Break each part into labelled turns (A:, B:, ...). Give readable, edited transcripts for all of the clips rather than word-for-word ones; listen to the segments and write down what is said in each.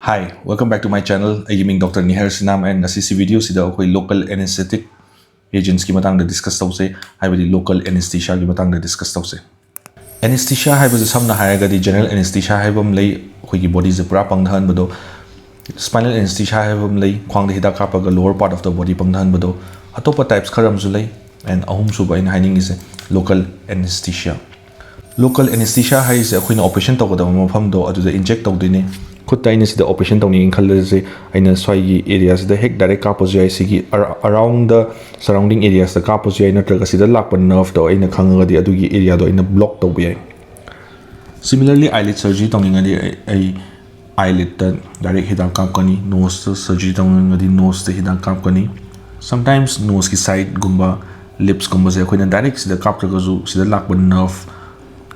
A: Hi, welcome back to my channel. I am Dr. Nihar Sinam and this video sida akoi local anesthetic agents ki matang da discuss tause haibadi local anesthesia ki matang da discuss tause. Anesthesia haibadi samna haiga di general anesthesia haibam lei akoi ki body je pura pangdhan bado spinal anesthesia haibam lei khwang da hidak kapaga lower part of the body pangdhan bado atopa types kharam zu lei and ahum su ba in hiding is local anesthesia. Local anesthesia hai is akoi na operation tawada mafam do adu da inject tawdine खुद इन से operation तौनी खल्ले अगर स्वाई area हेक direct कापे सिगी around the surrounding area कापे नत्रग लाप nerve तो अगर khadi area block तब है similarly eyelid surgery तौनी आईलिड डायरेक्ट हिदाक कापनी नोज सर्जरी तौनी नोज हिदाक कापनी समटाइम्स नोज की साइड गुब लिप्स गुब से अखोना डायरेक्ट कापत्रगू लाप नर्व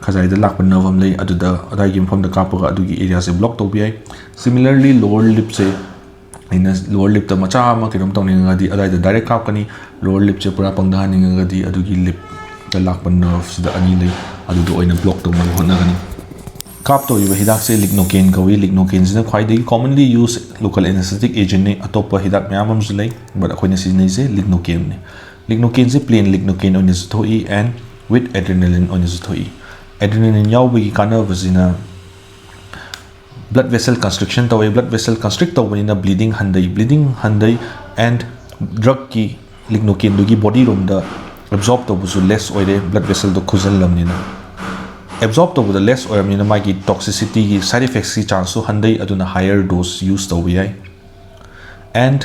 A: खजाइद लाप नर्व हम लई अदुदा अदाई मफम कापगा अदुगी एरिया से ब्लॉक तौब याई सिमिलरली लोअर लिप से लोअर लिप द मचा अमा किरम तौनिंगदी अदाई डायरेक्ट कापकनी लोअर लिप से पूरा पंगदानिंगदी अदुगी लिप द लाप नर्व सिदा अनी लई अदुदो ओइना ब्लॉक तौब होनागनी काप तौइबा हिदाक से लिग्नोकेन कवी लिग्नोकेन सिना ख्वाइदगी commonly use local anaesthetic agent ने अतोप हिदाक मयाम अमसु लई बट अखोइना सिजनै से लिग्नोकेन ने लिग्नोकेन से प्लेन लिग्नोकेन ओइना थोई एंड विथ एड्रेनालिन ओइना थोई एड्रेनालिन यावबगी कानबसिना ब्लड वेसल कंस्ट्रिक्शन तवे ब्लड वेसल कंस्ट्रिक्ट तवबनिना ब्लीडिंग हंदै एंड ड्रग की लिग्नोकेन दुगी बॉडी रोम द एब्जॉर्ब तवबसु लेस ओइरे ब्लड वेसल दो खुजललमनिना एब्जॉर्ब तवबद लेस ओइरमनिना मागी टॉक्सिसिटी की साइड इफेक्ट्स की चांस हंदै अदुना हायर डोज यूज तवब याय एंड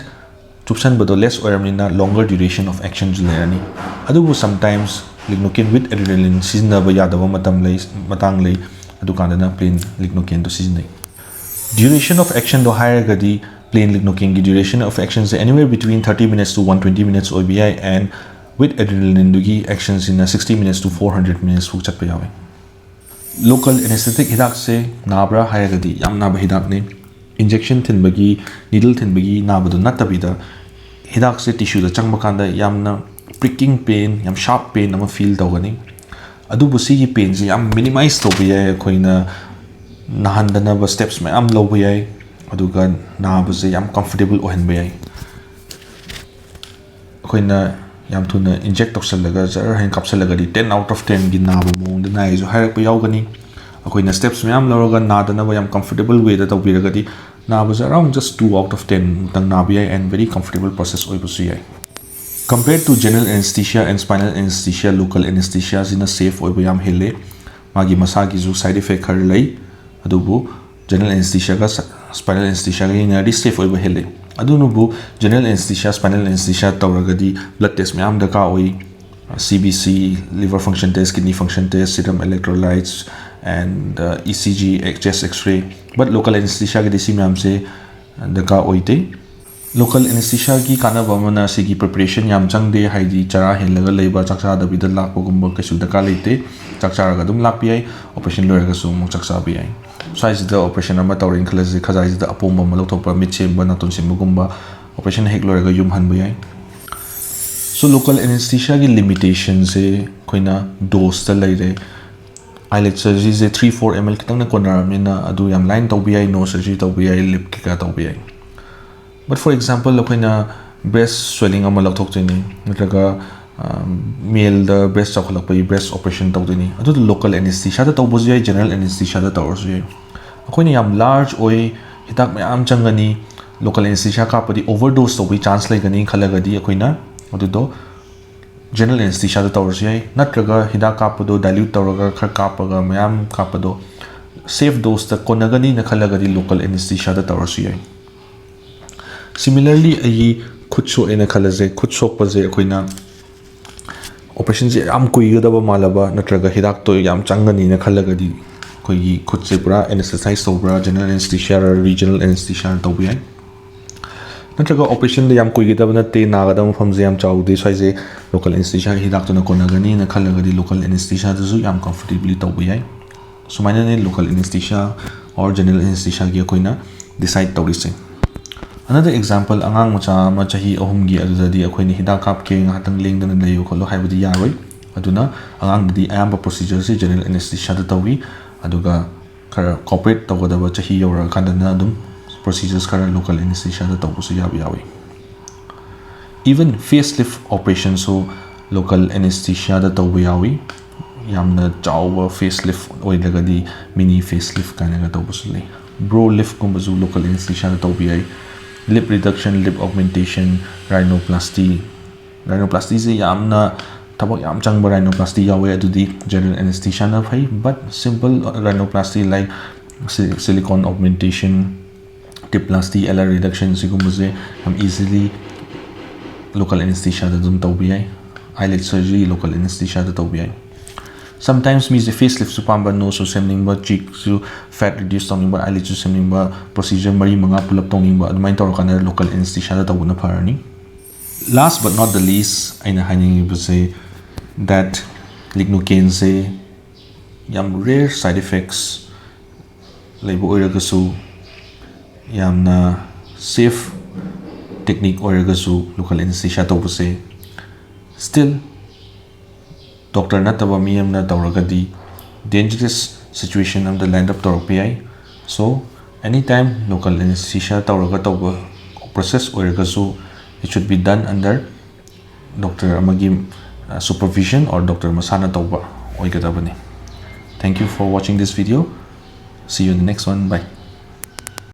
A: चुपसन बदो लेस ओइरमनिना लॉन्गर ड्यूरेशन ऑफ एक्शन जुलेरनी अदुबु समटाइम्स लिग्नोकेन विथ एड्रेनालिन सिजनब यादब मतंग लई अदुकानना प्लेन लिग्नोकेन तो सिजनै ड्यूरेशन ऑफ एक्शन दो हायरगदी प्लेन लिग्नोकेन की ड्यूरेशन ऑफ एक्शन से anywhere between 30 minutes to 120 minutes ओबीआई एंड विथ एड्रेनालिन दुगी actions in 60 minutes to 400 minutes फुक चटप यावे लोकल एनेस्थेटिक हिदाक से नाब्रा हायरगदी याम नाब हिदाक ने इंजेक्शन थिनबगी नीडल थिनबगी नाबदो नतबिदा हिदाक से टिश्यू द चंगब कांदा यामना प्रिकिंग पेन याम शार्प पेन अमा फील तौगनी अदुबु सिगी पेन से याम मिनिमाइज तौब याय अखोइना नाहंदनब स्टेप्स मैम लौब याय अदुगा नाबसे याम कंफर्टेबल ओहनब याय अखोइना याम थुना इंजेक्ट तौसलगा जर हेन कापसलगदी 10 आउट ऑफ 10 गी नाब मोंग नाय जो हायरप यावगनी अखोइना स्टेप्स मैम लौरगा नादनब याम कंफर्टेबल वे द तौबिरगदी नाबसे अराउंड जस्ट 2 आउट ऑफ 10 तंग नाब याय एंड वेरी कंफर्टेबल प्रोसेस ओइबसु याय Compared to general anesthesia and spinal anesthesia, local anesthesia is safe or yam hele. Magi masagi zu side effect khar lai. Adubu general anesthesia ka spinal anesthesia ka inari safe or hele. Adunubu general anesthesia, spinal anesthesia tawragadi blood test mayam daka oi. CBC, liver function test, kidney function test, serum electrolytes, and ECG, chest X-ray. But local anesthesia ka desi mayam se daka oi te. Local anaesthesia की कानबमना सिगी preparation याम चंगदे हाइदी चरा हेलगा लेबा चक्सा दबिदा लापगुम कैसु दका लेते चक्सारगा दुम लापियाई operation लोरगा सु मु चक्सा बियाई size द operation अमा तौरिन खलजे खजाइज द अपोम बम लौथोपा मिचे बनातुन सिमगुम्बा ऑपरेशन हेक लोरगा युम हनबयाई सो लोकल एनेस्थेसिया की लिमिटेशन से कोइना डोज त लेरे आईलेट सर्जरी से 3-4 ml कितंग न कोनरमिना अदु याम लाइन तौबियाई नो सर्जरी तौबियाई लिप की का तौबियाई But for example, अखोइना breast swelling अमा लौथोक्तोइनी नत्रगा मेल द breast चौखलपई breast operation तौदोइनी अदु local anesthesia दा तौबजु याय general anesthesia दा तौरसु याय अखोइना याम large ओइ हिदाक मयाम चंगनी local anesthesia कापदि overdose तौबई chance लेगनी खलगदी अखोइना अदुदो general anesthesia दा तौरसु याय नत्रगा हिदाक कापदो dilute तौरगा खर कापगा मयाम कापदो safe dose दा कोनगनी न खलगदी local anesthesia दा तौरसु याय Similarly, I could show in a color, could show pose a operations. I'm Kuidaba Malaba, Natraga Hidakto, Yam Changan in a Kalagadi, Koi could say bra, anesthetize sobra, general anesthesia, regional anesthesia, Tobia. Natraga operation the Yam Kuidabana, Nagadam from Ziam Chow, this was a local anesthesia, Hidakto Konagani, and a Kalagadi local anesthesia, the Zu Yam comfortably Tobia. So, my name local anesthesia or general anesthesia Gyakoina decide Taurising. Another example, angang macha machahi ahumgi adudadi akhoi ni hidak kap ke ngatang leng dan layo kholo haibadi yaroi aduna angang di ayamba procedure se general anesthesia da tawi aduga khara corporate tawada ba chahi yora kandana dum procedures khara local anesthesia da tawbu su yawi. Even facelift operation so local anesthesia da tawbu yawi. Yamna chawba facelift oidagadi mini facelift kana ga tawbu su lay. Brow lift kumba zu local anesthesia da tawbu yai. Lip reduction, lip augmentation, rhinoplasty. Rhinoplasty se yamna tabak yam changba rhinoplasty yawe adudi general anesthesia na phai, but simple rhinoplasty like silicone augmentation, tipplasty, LR reduction sigumba se ham easily local anesthesia da dum tawbi yai. Eyelid surgery local anesthesia da tawbi yai. Sometimes means the facelift su pamba nose su semning ba, cheek su fat reduce tawning ba, eyelid su semning ba, procedure mari mga pull up tawning ba, adumay tawra kana local anesthesia da tawbu na parani. Last but not the least, aina haning ba say that lignocaine se yam rare side effects laibu oiragasu yamna safe technique oiragasu local anesthesia tawbu se still doctor nataba miyam na tawragadi dangerous situation am the land up tawrpi. So anytime local anesthesia tawraga tawba process oiragasu, it should be done under Dr. Amagi supervision or Dr. Masana tawba oigadabani. Thank you for watching this video. See you in the next one. Bye.